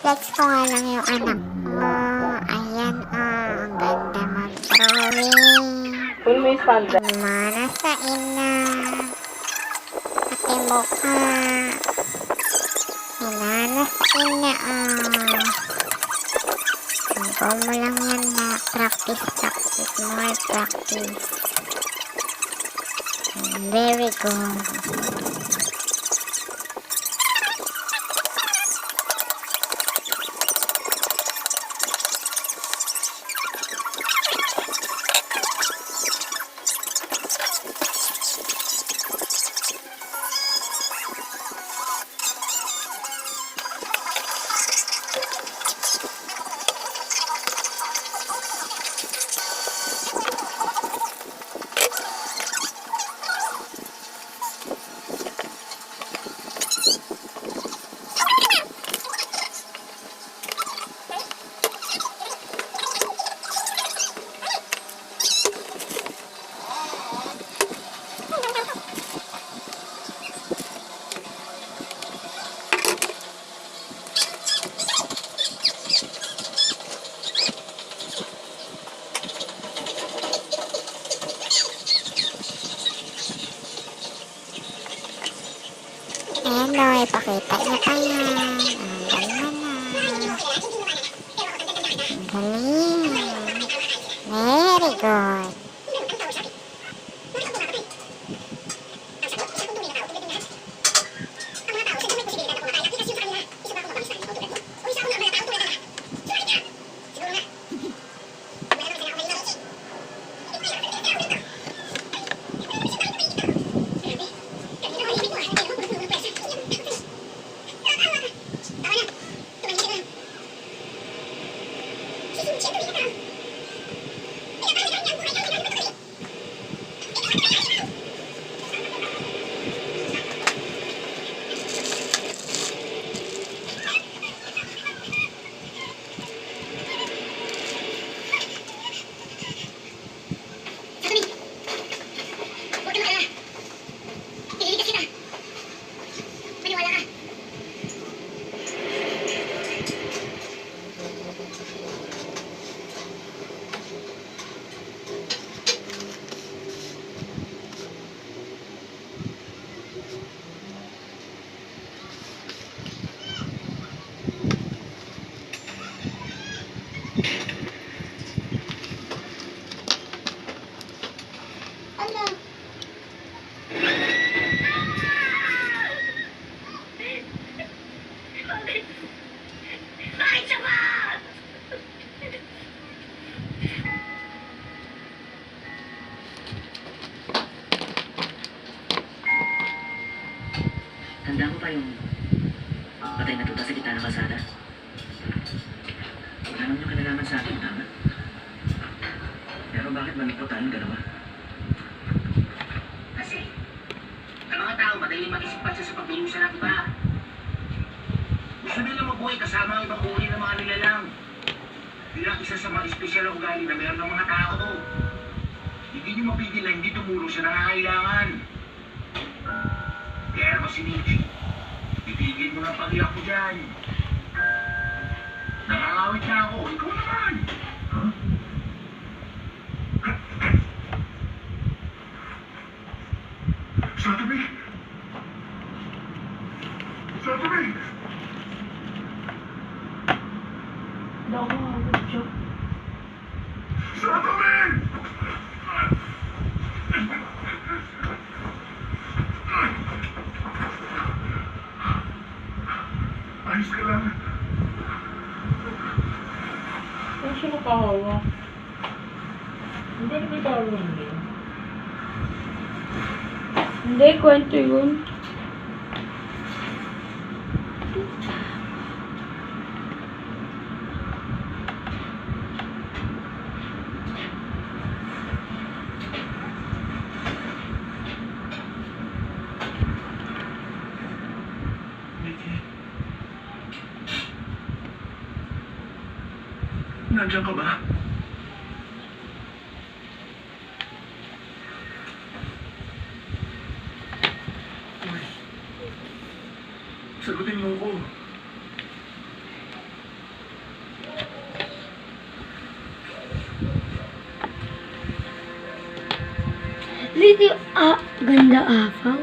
Flex ko nga lang yung anak ko. Ayan, ang ganda mag-drawing. Full mo yung spanda. Mana sa ina. Pati mukha. Inana sa ina, Ikaw mo lang yan na practice, more practice. Very good. Ayan o, ipakita niya pa yan. Ang galing na. Galing. Very good. Handa mo pa yung patay na tuta sa gitna ng kalsada? Wala naman yung kinalaman sa akin, tama? Pero bakit managputan ka naman? Kasi, ang mga tao madaling mag-isip pa sa pagbilusya ng iba. Gusto nila mabuhay kasama ang ibang uri ng mga nilalang. Bilang isa sa mga espesyal na ugali na meron ng mga tao. Hindi nyo mapigil na hindi tumulong sa nangangailangan. Kaya naman si Nietzsche, itigil mo ng pag-iyak ko dyan. Nangangawit na ako, ikaw naman. Huh? Satobi! Satobi! Nakakawit siya. Satobi! Ayos ka lang. Saan siya nakahawa? Hindi na may kahawa hindi. Hindi, kwento yun. Nandiyan ka ba? Uy. Sagutin mo ko. Lady, ganda apaw.